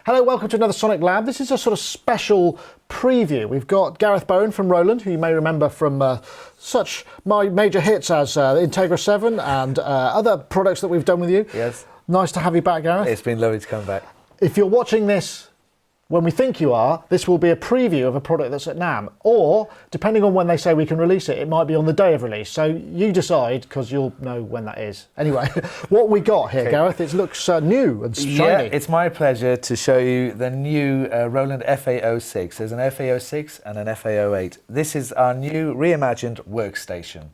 Hello, welcome to another Sonic Lab. This is a sort of special preview. We've got Gareth Bowen from Roland, who you may remember from such major hits as Integra 7 and other products that we've done with you. Yes. Nice to have you back, Gareth. It's been lovely to come back. If you're watching this when we think you are, this will be a preview of a product that's at NAMM. Or, depending on when they say we can release it, it might be on the day of release. So you decide, because you'll know when that is. Anyway, what we got here, Gareth, it looks new and shiny. Yeah, it's my pleasure to show you the new Roland FA06. There's an FA06 and an FA08. This is our new reimagined workstation.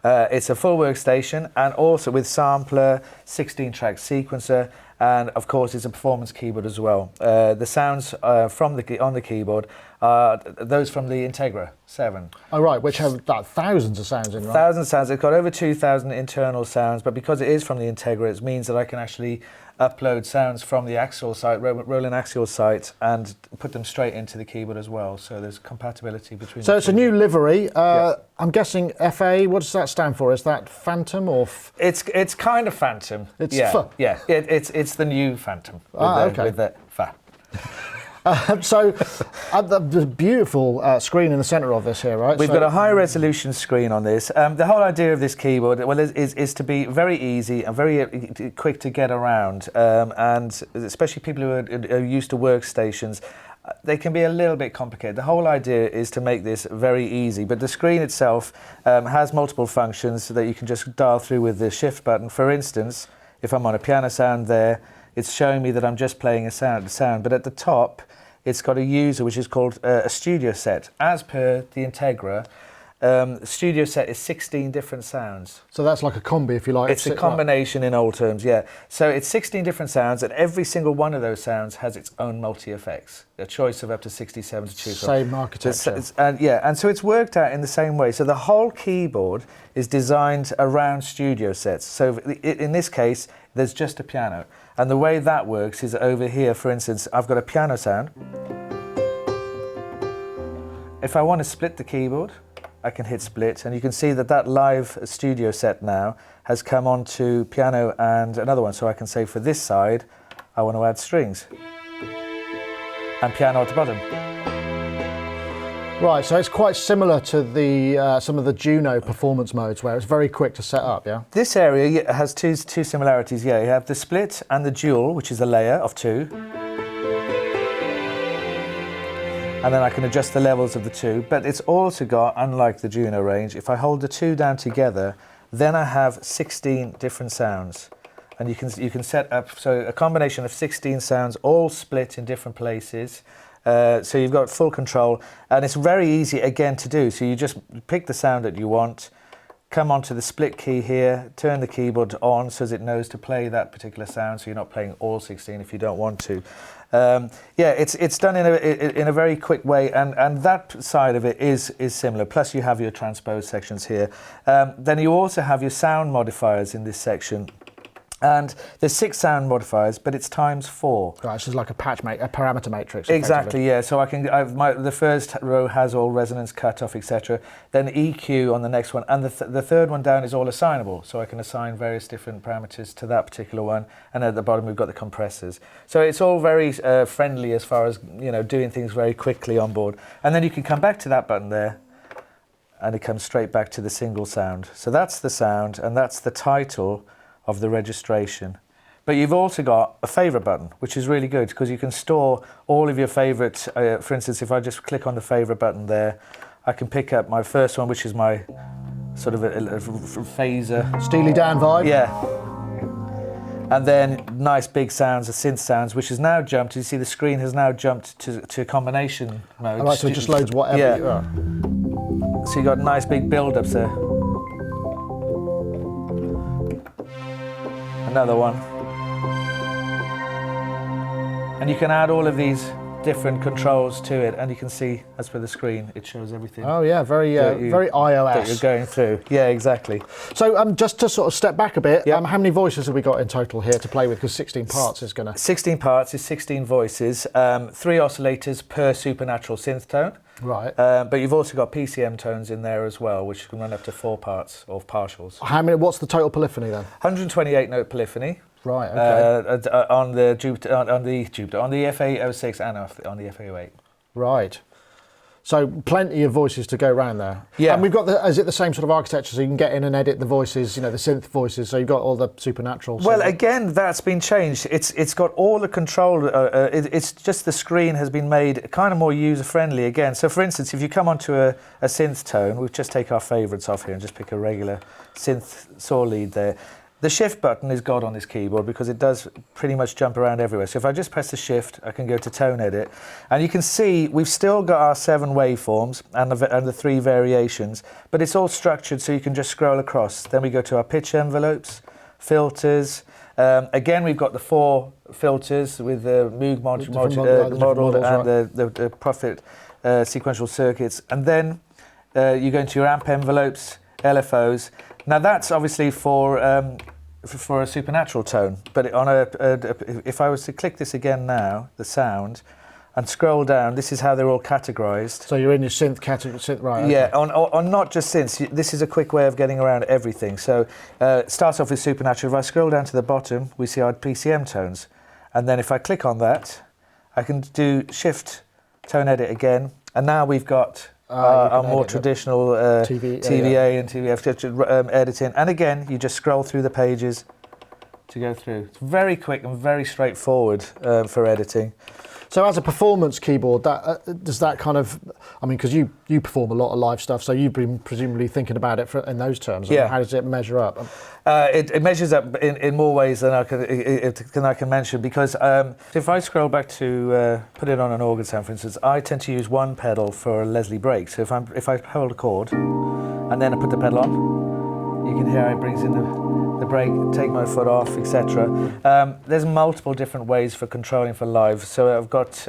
It's a full workstation and also with sampler, 16-track sequencer, and of course it's a performance keyboard as well. The sounds on the keyboard are those from the Integra 7. Oh right, which have about thousands of sounds in, right? Thousands of sounds. It's got over 2,000 internal sounds, but because it is from the Integra, it means that I can actually upload sounds from the Axial site, Roland Axial site, and put them straight into the keyboard as well. So there's compatibility between. So it's a new livery. I'm guessing FA. What does that stand for? Is that Fantom or? It's kind of Fantom. It's it's the new Fantom. With the fa. So the beautiful screen in the centre of this here, right? We've got a high resolution screen on this. The whole idea of this keyboard, well, is to be very easy and very quick to get around, and especially people who are used to workstations, they can be a little bit complicated. The whole idea is to make this very easy, but the screen itself has multiple functions so that you can just dial through with the shift button. For instance, if I'm on a piano sound there, it's showing me that I'm just playing a sound, but at the top, it's got a user which is called a studio set. As per the Integra, studio set is 16 different sounds. So that's like a combi, if you like. It's a combination in old terms, yeah. So it's 16 different sounds, and every single one of those sounds has its own multi-effects. A choice of up to 67 to choose from. Same architecture. And so it's worked out in the same way. So the whole keyboard is designed around studio sets. So in this case, there's just a piano. And the way that works is over here, for instance, I've got a piano sound. If I want to split the keyboard, I can hit split, and you can see that that live studio set now has come onto piano and another one. So I can say for this side, I want to add strings. And piano at the bottom. Right, so it's quite similar to the some of the Juno performance modes where it's very quick to set up, yeah? This area has two similarities, yeah. You have the split and the dual, which is a layer of 2. And then I can adjust the levels of the 2, but it's also got, unlike the Juno range, if I hold the 2 down together, then I have 16 different sounds. And you can set up, so a combination of 16 sounds, all split in different places. So you've got full control, and it's very easy again to do. So you just pick the sound that you want, come onto the split key here, turn the keyboard on so as it knows to play that particular sound, so you're not playing all 16 if you don't want to. It's done in a very quick way, and that side of it is similar. Plus you have your transpose sections here. Then you also have your sound modifiers in this section. And there's 6 sound modifiers, but it's times 4. Right, it's just like a parameter matrix. Exactly, yeah. So I can. The first row has all resonance, cutoff, etc. Then EQ on the next one, and the third one down is all assignable. So I can assign various different parameters to that particular one. And at the bottom we've got the compressors. So it's all very friendly as far as doing things very quickly on board. And then you can come back to that button there, and it comes straight back to the single sound. So that's the sound, and that's the title of the registration. But you've also got a favourite button, which is really good because you can store all of your favourites. For instance, if I just click on the favourite button there, I can pick up my first one, which is my sort of a phaser. Steely Dan vibe. Yeah. And then nice big sounds, the synth sounds, which has now jumped. You see the screen has now jumped to combination mode. Right, so it just loads whatever. Yeah. So you've got nice big build-ups there. Another one. And you can add all of these different controls to it, and you can see, as per the screen, it shows everything. Oh yeah, very iOS. That you're going through. Yeah, exactly. So just to sort of step back a bit, how many voices have we got in total here to play with? Because 16 parts is going to... 16 parts is 16 voices, 3 oscillators per supernatural synth tone. Right. But you've also got PCM tones in there as well, which can run up to 4 parts of partials. What's the total polyphony then? 128 note polyphony. Right. Okay. On the Jupiter, on the FA06 and on the FA08. Right. So plenty of voices to go around there. Yeah. And we've got is it the same sort of architecture, so you can get in and edit the voices, you know, the synth voices, so you've got all the supernatural. Well, again, that's been changed. It's got all the control. It's just the screen has been made kind of more user-friendly again. So for instance, if you come onto a synth tone, we'll just take our favourites off here and just pick a regular synth saw lead there. The shift button is God on this keyboard because it does pretty much jump around everywhere. So if I just press the shift, I can go to tone edit. And you can see we've still got our 7 waveforms and the 3 variations, but it's all structured so you can just scroll across. Then we go to our pitch envelopes, filters. Again, we've got the 4 filters with the Moog model and the Prophet sequential circuits. And then you go into your amp envelopes, LFOs. Now that's obviously for a supernatural tone, but if I was to click this again now, the sound, and scroll down, this is how they're all categorised. So you're in your synth category, right? Yeah, okay. on not just synths. This is a quick way of getting around everything. So it starts off with supernatural. If I scroll down to the bottom, we see our PCM tones, and then if I click on that, I can do shift tone edit again, and now we've got our more traditional TVA and TVF editing. And again, you just scroll through the pages to go through. It's very quick and very straightforward for editing. So as a performance keyboard, does that kind of, I mean, because you perform a lot of live stuff, so you've been presumably thinking about it in those terms. Yeah. How does it measure up? It measures up in more ways than I can mention, because if I scroll back to put it on an organ sound, for instance, I tend to use one pedal for a Leslie break. So if I hold a chord and then I put the pedal on, you can hear how it brings in the brake, take my foot off, etc. There's multiple different ways for controlling for live. So I've got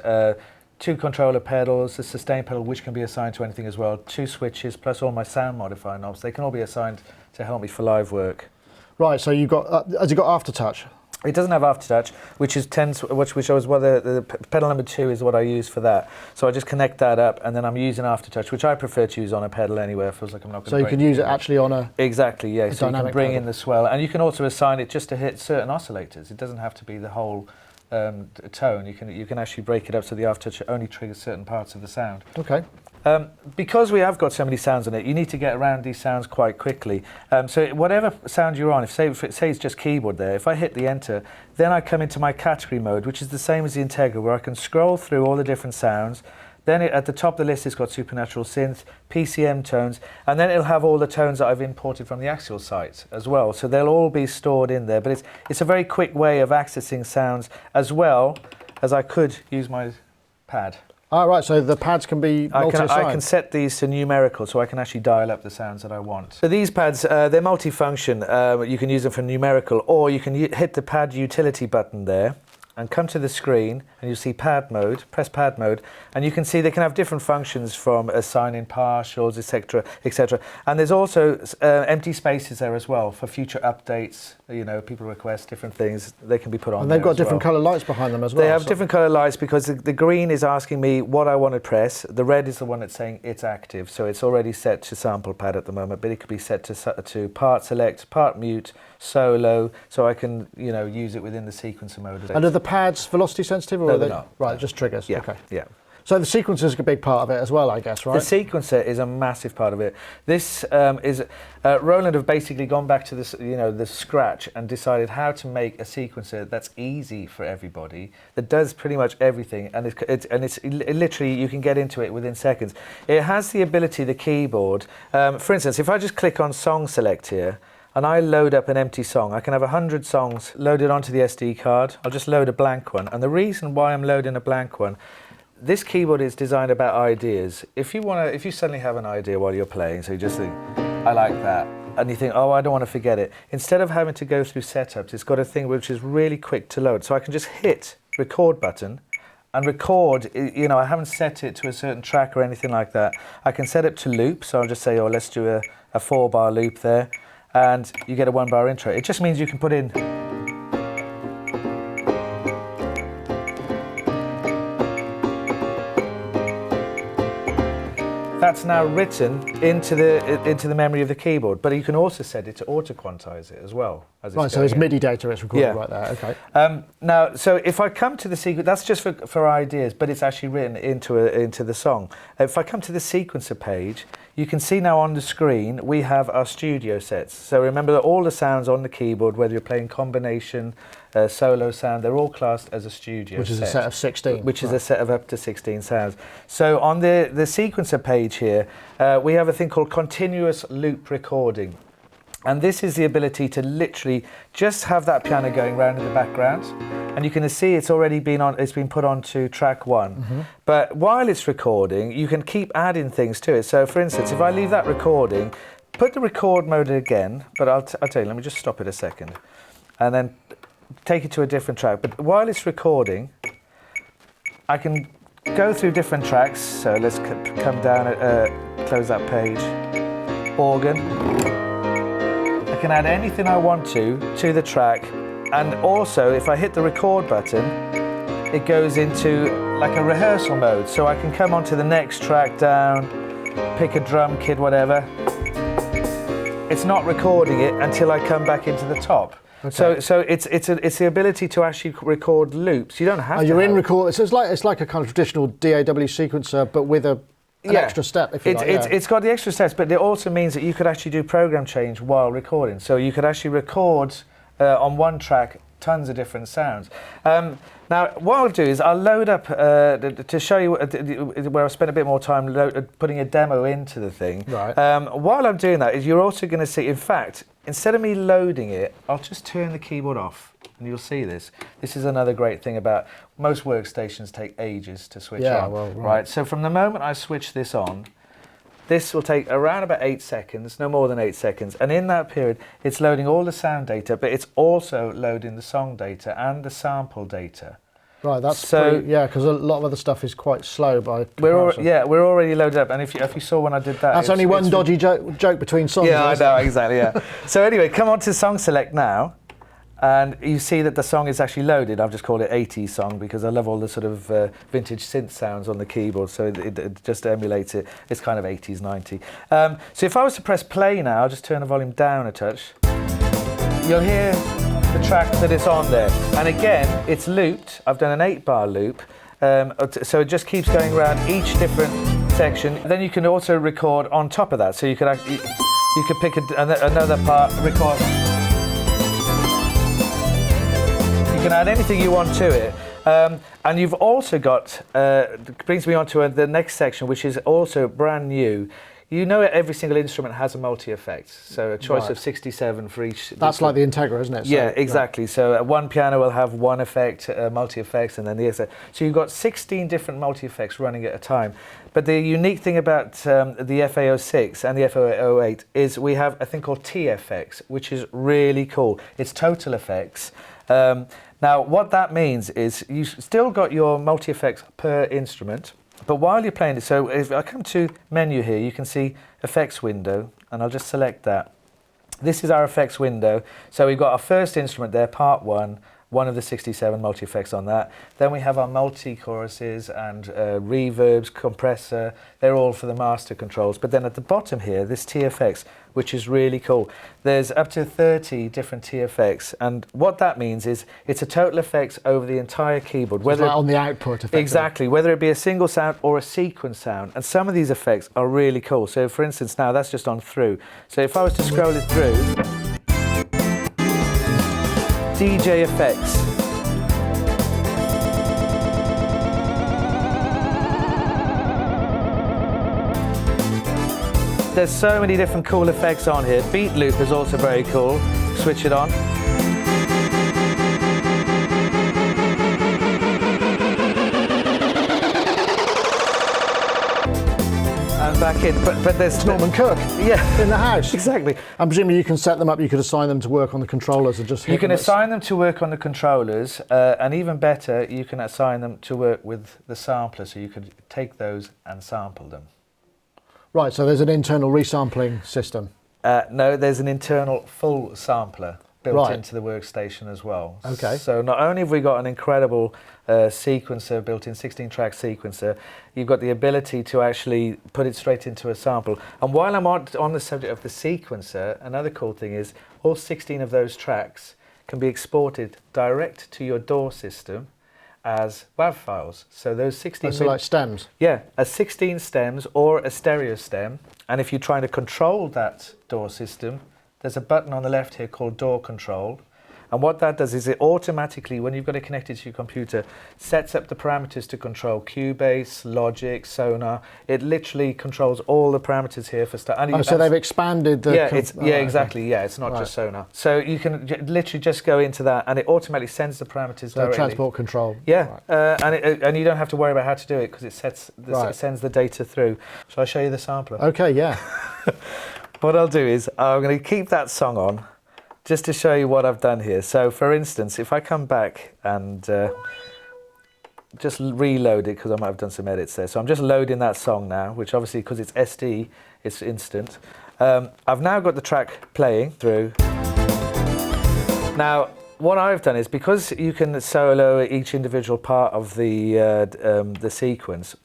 2 controller pedals, a sustain pedal which can be assigned to anything as well, 2 switches plus all my sound modifier knobs. They can all be assigned to help me for live work. Right, so you've got, has it got aftertouch? It doesn't have aftertouch, which I was the pedal number 2 is what I use for that. So I just connect that up, and then I'm using aftertouch, which I prefer to use on a pedal anyway. It feels like I'm not going to. So you can use it actually on a exactly, yeah. So you can bring pedal in the swell, and you can also assign it just to hit certain oscillators. It doesn't have to be the whole tone. You can actually break it up so the aftertouch only triggers certain parts of the sound. Okay. Because we have got so many sounds on it, you need to get around these sounds quite quickly. So whatever sound you're on, if it's just keyboard there, if I hit the enter, then I come into my category mode, which is the same as the Integra, where I can scroll through all the different sounds. Then at the top of the list, it's got supernatural synth, PCM tones, and then it'll have all the tones that I've imported from the Axial site as well. So they'll all be stored in there. But it's a very quick way of accessing sounds, as well as I could use my pad. Right, so the pads can be multi-assigned. I can set these to numerical, so I can actually dial up the sounds that I want. So these pads, they're multifunction. You can use them for numerical, or you can hit the pad utility button there and come to the screen, and you'll see pad mode, press pad mode, and you can see they can have different functions, from assigning partials, etc., etc. And there's also empty spaces there as well for future updates. You know, people request different things, they can be put on. And they've got different colour lights behind them as well. They have different colour lights, because the green is asking me what I want to press. The red is the one that's saying it's active, so it's already set to sample pad at the moment, but it could be set to part select, part mute, solo, so I can use it within the sequencer mode. And are the pads velocity sensitive, or no, are they not. Right, just triggers? Yeah. Okay. Yeah. So the sequencer is a big part of it as well, I guess, right? The sequencer is a massive part of it. This is Roland have basically gone back to this, the scratch, and decided how to make a sequencer that's easy for everybody, that does pretty much everything, and it's literally, you can get into it within seconds. It has the ability, the keyboard. For instance, if I just click on Song Select here, and I load up an empty song, I can have 100 songs loaded onto the SD card. I'll just load a blank one, and the reason why I'm loading a blank one, this keyboard is designed about ideas. If you suddenly have an idea while you're playing, so you just think, I like that, and you think, oh, I don't want to forget it. Instead of having to go through setups, it's got a thing which is really quick to load. So I can just hit record button and record. I haven't set it to a certain track or anything like that. I can set it to loop, so I'll just say, oh, let's do a 4-bar loop there, and you get a 1-bar intro. It just means you can put in that's now written into the memory of the keyboard. But you can also set it to auto-quantize it as well. Right, so it's MIDI data it's recording right there, okay. Now, so if I come to the sequence, that's just for ideas, but it's actually written into the song. If I come to the sequencer page, you can see now on the screen we have our studio sets. So remember that all the sounds on the keyboard, whether you're playing combination, solo sound, they're all classed as a studio set. Which is a set of 16. Which is a set of up to 16 sounds. So on the sequencer page here, we have a thing called continuous loop recording. And this is the ability to literally just have that piano going round in the background. And you can see it's already been put onto track 1. Mm-hmm. But while it's recording, you can keep adding things to it. So for instance, if I leave that recording, put the record mode again, but I'll tell you, let me just stop it a second. And then take it to a different track. But while it's recording, I can go through different tracks. So let's come down, close that page. Organ. I can add anything I want to the track, and also if I hit the record button, it goes into like a rehearsal mode, so I can come on to the next track down, pick a drum kit, whatever. It's not recording it until I come back into the top. Okay. So it's the ability to actually record loops. You don't have to. You're in record. So it's like a kind of traditional DAW sequencer, but with an extra step, if you like. It's got the extra steps, but it also means that you could actually do program change while recording. So you could actually record on one track tons of different sounds. Now, what I'll do is I'll load up to show you where I spent a bit more time putting a demo into the thing. Right. While I'm doing that, is you're also going to see, in fact, instead of me loading it, I'll just turn the keyboard off. And you'll see this. This is another great thing about most workstations take ages to switch on. Well, right. So from the moment I switch this on, this will take around about 8 seconds, no more than 8 seconds. And in that period, it's loading all the sound data, but it's also loading the song data and the sample data. Right, that's because a lot of other stuff is quite slow by comparison. We're already loaded up, and if you saw when I did that, that's only one dodgy joke between songs. Yeah, I know, exactly. Yeah. So anyway, come on to Song Select now. And you see that the song is actually loaded. I've just called it 80s song because I love all the sort of vintage synth sounds on the keyboard, so it just emulates it. It's kind of 80s, 90s. So if I was to press play now, I'll just turn the volume down a touch. You'll hear the track that it's on there. And again, it's looped. I've done an 8-bar loop. So it just keeps going around each different section. Then you can also record on top of that. So you could pick another part, record. You can add anything you want to it. And you've also got, brings me on to the next section, which is also brand new. You know every single instrument has a multi-effect, so a choice of 67 for each. That's like the Integra, isn't it? So, yeah, exactly. Right. So one piano will have one effect, multi-effects, and then the other. So you've got 16 different multi-effects running at a time. But the unique thing about the FA06 and the FA08 is we have a thing called TFX, which is really cool. It's total effects. Now, what that means is you've still got your multi-effects per instrument, but while you're playing it, so if I come to menu here, you can see effects window, and I'll just select that. This is our effects window. So we've got our first instrument there, part one of the 67 multi-effects on that. Then we have our multi-choruses and reverbs, compressor. They're all for the master controls. But then at the bottom here, this TFX, which is really cool. There's up to 30 different TFX. And what that means is it's a total effects over the entire keyboard. Whether it's like on the output, effectively. Exactly, whether it be a single sound or a sequence sound. And some of these effects are really cool. So for instance, now that's just on through. So if I was to scroll it through, DJ effects. There's so many different cool effects on here. Beat loop is also very cool. Switch it on. And back in, but there's Norman Cook. Yeah, in the house. Exactly. I'm presuming you can set them up. You could assign them to work on the controllers and just. Hit You can assign them to work on the controllers, and even better, you can assign them to work with the sampler. So you could take those and sample them. Right. So there's an internal resampling system. No, there's an internal full sampler. built into the workstation as well. Okay. So not only have we got an incredible sequencer, built-in 16-track sequencer, you've got the ability to actually put it straight into a sample. And while I'm on the subject of the sequencer, another cool thing is all 16 of those tracks can be exported direct to your DAW system as WAV files. So those 16... So like stems? Yeah, as 16 stems or a stereo stem. And if you're trying to control that DAW system, there's a button on the left here called DAW Control. And what that does is it automatically, when you've got it connected to your computer, sets up the parameters to control Cubase, Logic, Sonar. It literally controls all the parameters here for stuff. Oh, so they've expanded the... Yeah, exactly. Okay. Yeah, it's not just Sonar. So you can literally just go into that, and it automatically sends the parameters directly. Transport control. Yeah, and you don't have to worry about how to do it because it sends the data through. Shall I show you the sampler? Okay, yeah. What I'll do is I'm going to keep that song on, just to show you what I've done here. So for instance, if I come back and just reload it, because I might have done some edits there. So I'm just loading that song now, which obviously, because it's SD, it's instant. I've now got the track playing through. Now, what I've done is, because you can solo each individual part of the sequence,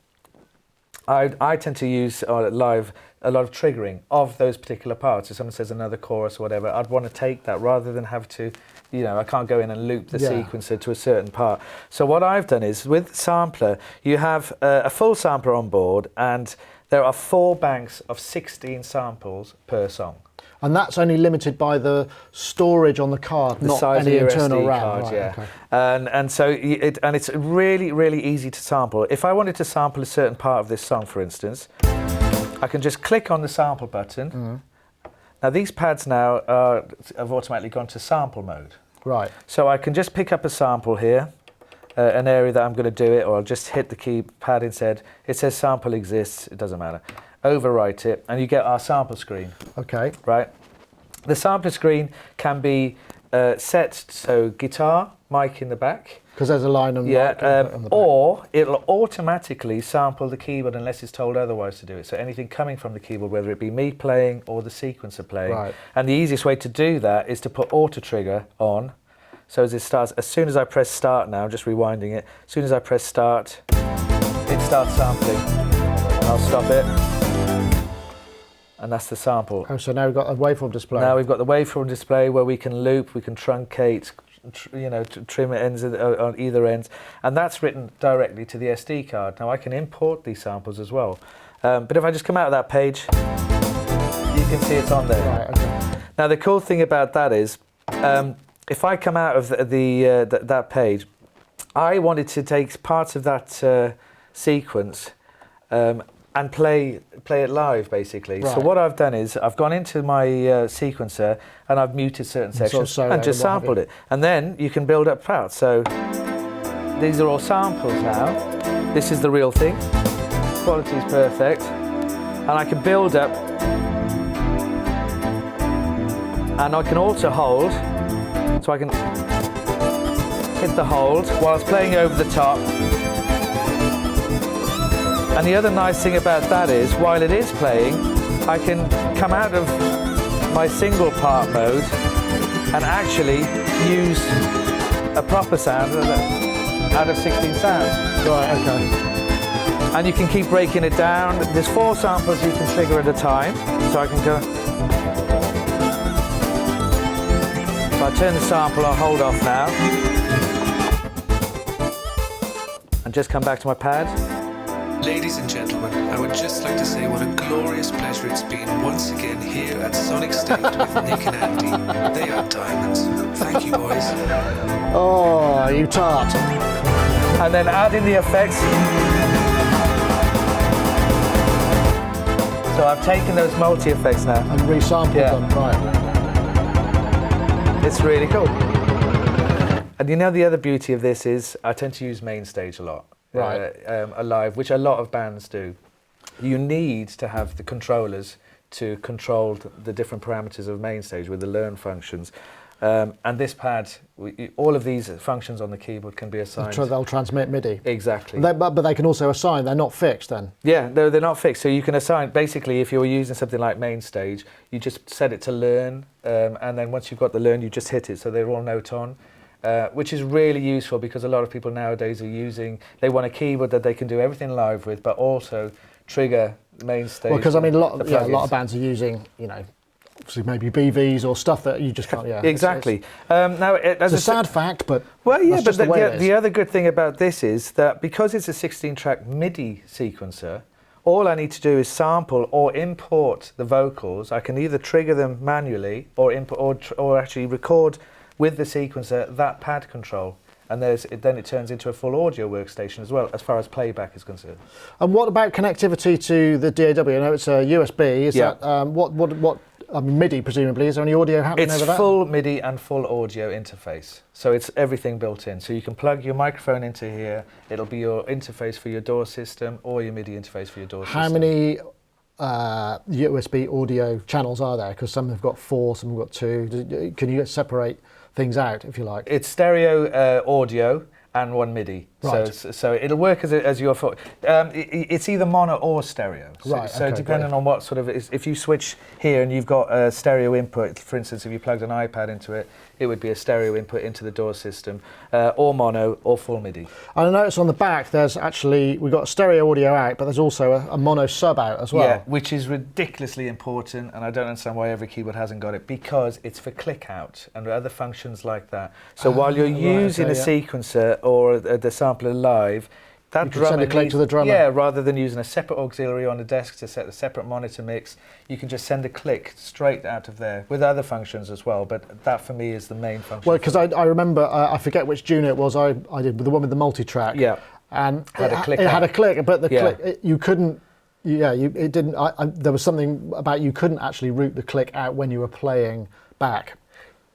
I tend to use live a lot of triggering of those particular parts. If someone says another chorus or whatever, I'd want to take that rather than have to, I can't go in and loop the sequencer to a certain part. So what I've done is, with Sampler, you have a full sampler on board, and there are 4 banks of 16 samples per song. And that's only limited by the storage on the card, the not size any of your internal SD RAM. card, Right, yeah. okay. And so it's really, really easy to sample. If I wanted to sample a certain part of this song, for instance, I can just click on the sample button. Now these pads now have automatically gone to sample mode. Right. So I can just pick up a sample here, an area that I'm going to do it, or I'll just hit the keypad instead. It says sample exists, it doesn't matter. Overwrite it, and you get our sample screen. Okay. Right. The sample screen can be set so guitar, mic in the back. Because there's a line on, yeah, on the back. Or it'll automatically sample the keyboard unless it's told otherwise to do it. So anything coming from the keyboard, whether it be me playing or the sequencer playing. Right. And the easiest way to do that is to put auto trigger on. So as it starts, as soon as I press start now, just rewinding it, as soon as I press start, it starts sampling. I'll stop it. And that's the sample. Oh, so now we've got a waveform display. Now we've got the waveform display where we can loop, we can truncate, trim ends on either ends, and that's written directly to the SD card. Now I can import these samples as well, but if I just come out of that page, you can see it's on there. Right, okay. Now the cool thing about that is, if I come out of that page, I wanted to take parts of that sequence and play it live, basically. Right. So what I've done is I've gone into my sequencer and I've muted certain sections and just sampled it. And then you can build up parts. So these are all samples now. This is the real thing. Quality is perfect. And I can build up. And I can also hold. So I can hit the hold whilst playing over the top. And the other nice thing about that is, while it is playing, I can come out of my single part mode and actually use a proper sound out of 16 sounds. Right, okay. And you can keep breaking it down. There's 4 samples you can trigger at a time. So I can go. If I turn the sample, I'll hold off now. And just come back to my pad. Ladies and gentlemen, I would just like to say what a glorious pleasure it's been once again here at Sonicstate with Nick and Andy. They are diamonds. Thank you, boys. Oh, you tart. And then add in the effects. So I've taken those multi-effects now. And resampled them, right. It's really cool. And the other beauty of this is I tend to use Mainstage a lot. Right. Alive, which a lot of bands do. You need to have the controllers to control the different parameters of Mainstage with the learn functions. And this pad, all of these functions on the keyboard can be assigned. They'll transmit MIDI. Exactly. But they can also assign, they're not fixed then? Yeah, they're not fixed. So you can assign, basically, if you're using something like main stage, you just set it to learn, and then once you've got the learn, you just hit it, so they're all note on. Which is really useful because a lot of people nowadays they want a keyboard that they can do everything live with, but also trigger main stage. Well, because I mean, a lot of bands are using, obviously maybe BVs or stuff that you just can't. Yeah, exactly. Now, it's a sad fact, but the other good thing about this is that because it's a 16-track MIDI sequencer, all I need to do is sample or import the vocals. I can either trigger them manually or or actually record with the sequencer that pad control. And then it turns into a full audio workstation as well, as far as playback is concerned. And what about connectivity to the DAW? I know it's a USB. Is that what? I mean, MIDI presumably. Is there any audio happening over that? It's full MIDI and full audio interface. So it's everything built in. So you can plug your microphone into here. It'll be your interface for your DAW system or your MIDI interface for your DAW system. How many USB audio channels are there? Because some have got 4, some have got 2. Can you separate things out, if you like? It's stereo audio and 1 MIDI. Right. So it'll work as your phone. It's either mono or stereo. So depending on what sort of, if you switch here and you've got a stereo input, for instance, if you plugged an iPad into it, it would be a stereo input into the DAW system, or mono or full MIDI. And I noticed on the back we've got a stereo audio out, but there's also a mono sub out as well. Yeah, which is ridiculously important, and I don't understand why every keyboard hasn't got it, because it's for click out and other functions like that. So while you're using a sequencer or the sampler live, that you can send a click to the drummer. Yeah, rather than using a separate auxiliary on the desk to set a separate monitor mix, you can just send a click straight out of there with other functions as well. But that for me is the main function. Well, because I remember, I forget which Juno it was. I did with the one with the multi-track. Yeah, and had a click. It had a click, but the click you couldn't. Yeah, it didn't. There was something about you couldn't actually route the click out when you were playing back.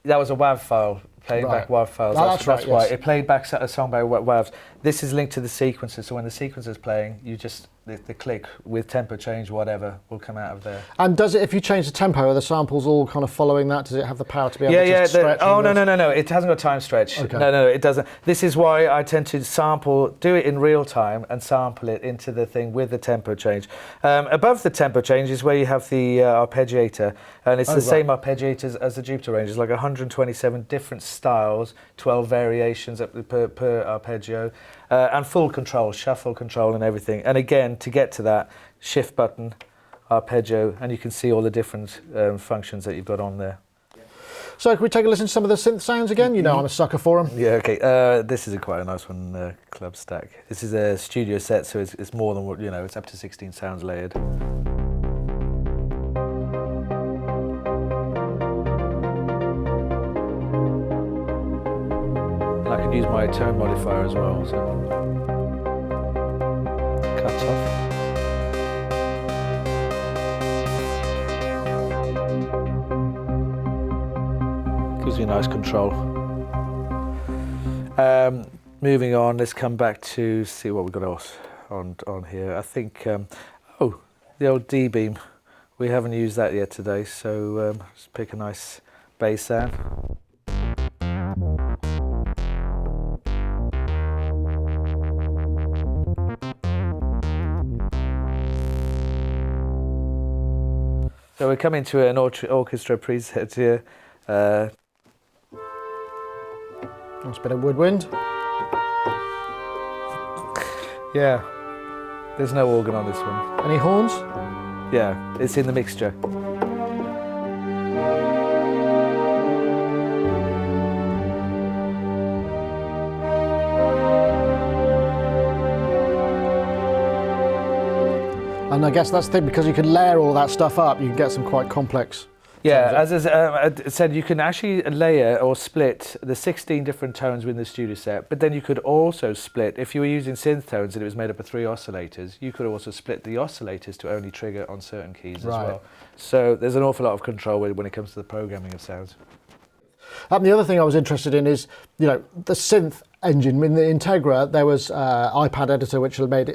That was a WAV file. Playing back WAV files. That's why it played back a song by WAVs. This is linked to the sequencer, so when the sequencer is playing, you just the click with tempo change, whatever, will come out of there. And does it, if you change the tempo, are the samples all kind of following that? Does it have the power to be able to stretch? No. It hasn't got time stretch. Okay. No, it doesn't. This is why I tend to do it in real time and sample it into the thing with the tempo change. Above the tempo change is where you have the arpeggiator, and it's the same arpeggiators as the Jupiter range. It's like 127 different styles, 12 variations per arpeggio, and full control, shuffle control and everything. And again, to get to that, shift button, arpeggio, and you can see all the different functions that you've got on there. So can we take a listen to some of the synth sounds again? You know I'm a sucker for them. Yeah, okay. This is quite a nice one, Club Stack. This is a studio set, so it's more than what, it's up to 16 sounds layered. And I can use my tone modifier as well, so cuts off. Gives you a nice control. Moving on, let's come back to see what we've got else on here. I think, the old D-beam. We haven't used that yet today, so let's pick a nice bass sound. So we're coming to an orchestra preset here. Nice bit of woodwind. Yeah, there's no organ on this one. Any horns? Yeah, it's in the mixture. And I guess that's the thing, because you can layer all that stuff up, you can get some quite complex. Yeah, as I said, you can actually layer or split the 16 different tones within the studio set, but then you could also split, if you were using synth tones and it was made up of 3 oscillators, you could also split the oscillators to only trigger on certain keys as well. So there's an awful lot of control when it comes to the programming of sounds. The other thing I was interested in is, the synth engine. In the Integra, there was iPad editor, which made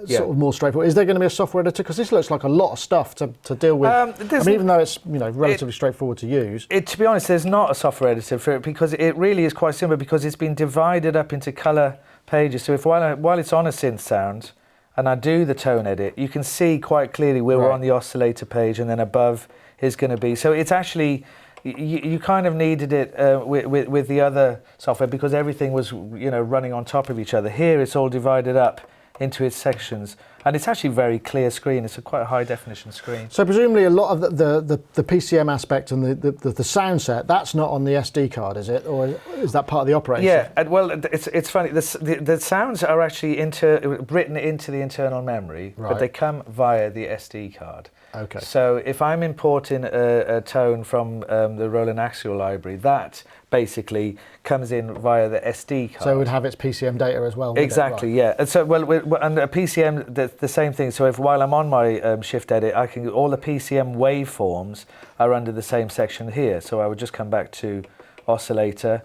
sort of more straightforward. Is there going to be a software editor? Because this looks like a lot of stuff to deal with. I mean, even though it's relatively straightforward to use. To be honest, there's not a software editor for it because it really is quite simple because it's been divided up into colour pages. So if while it's on a synth sound and I do the tone edit, you can see quite clearly where we're on the oscillator page, and then above is going to be. So it's actually. You kind of needed it with the other software because everything was running on top of each other. Here it's all divided up into its sections, and it's actually a very clear screen. It's a quite a high definition screen. So presumably a lot of the PCM aspect and the sound set, that's not on the SD card, is it, or is that part of the operating system? Yeah, well, it's funny. The sounds are actually written into the internal memory, but they come via the SD card. Okay. So if I'm importing a tone from the Roland Axial library, that basically comes in via the SD card. So it would have its PCM data as well. Exactly, yeah. And so, and a PCM, the same thing. So if while I'm on my shift edit, all the PCM waveforms are under the same section here. So I would just come back to oscillator,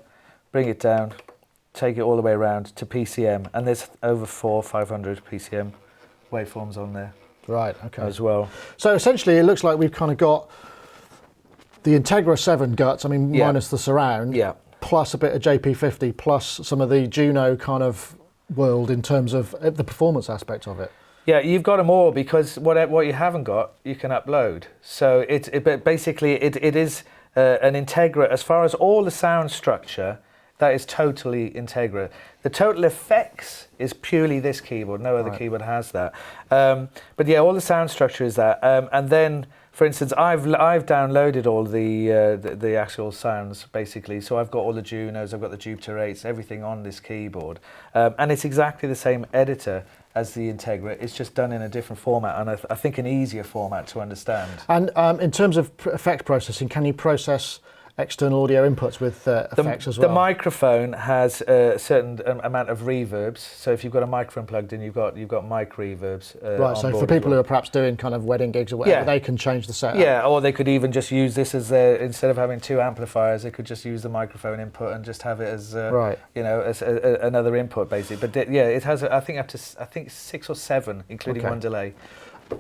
bring it down, take it all the way around to PCM, and there's over 400-500 PCM waveforms on there. Right, okay. As well. So essentially it looks like we've kind of got the Integra 7 guts, minus the surround, plus a bit of JP50, plus some of the Juno kind of world in terms of the performance aspect of it. Yeah, you've got them all because what you haven't got, you can upload. So basically it is an Integra, as far as all the sound structure, that is totally Integra. The total effects is purely this keyboard. No other keyboard has that. But yeah, all the sound structure is that. And then, for instance, I've downloaded all the actual sounds basically. So I've got all the Junos, I've got the Jupiter 8s, everything on this keyboard, and it's exactly the same editor as the Integra. It's just done in a different format, and I think an easier format to understand. And in terms of effect processing, can you process external audio inputs with effects as well? The microphone has a certain amount of reverbs. So if you've got a microphone plugged in, you've got mic reverbs. Right. So for people who are perhaps doing kind of wedding gigs or whatever, they can change the setup. Yeah, or they could even just use this as instead of having two amplifiers, they could just use the microphone input and just have it as as another input basically. But it has I think 6 or 7, including one delay.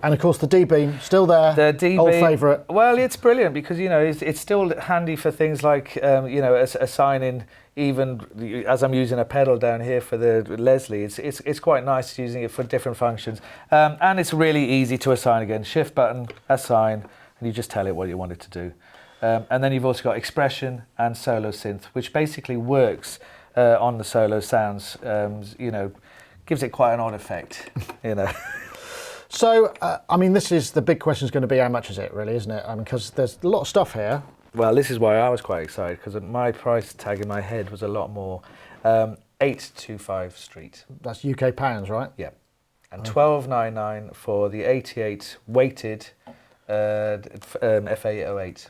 And of course the D-beam still there. The D-beam, old favourite. Well, it's brilliant because it's still handy for things like assigning, even as I'm using a pedal down here for the Leslie. It's quite nice using it for different functions, and it's really easy to assign again. Shift button, assign, and you just tell it what you want it to do. And then you've also got expression and solo synth, which basically works on the solo sounds. Gives it quite an odd effect. So, this is the big question is going to be how much is it really, isn't it? Because there's a lot of stuff here. Well, this is why I was quite excited, because my price tag in my head was a lot more. 825 street. That's UK pounds, right? Yeah. And 1299 for the 88 weighted FA08.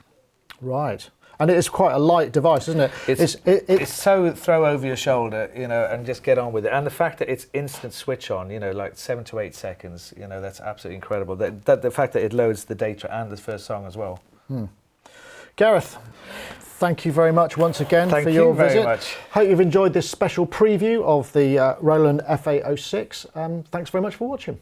Right. And it is quite a light device, isn't it? It's so throw over your shoulder, and just get on with it. And the fact that it's instant switch on, like 7 to 8 seconds, that's absolutely incredible. The fact that it loads the data and the first song as well. Gareth, thank you very much once again for your visit. Thank you very much. Hope you've enjoyed this special preview of the Roland FA06. Thanks very much for watching.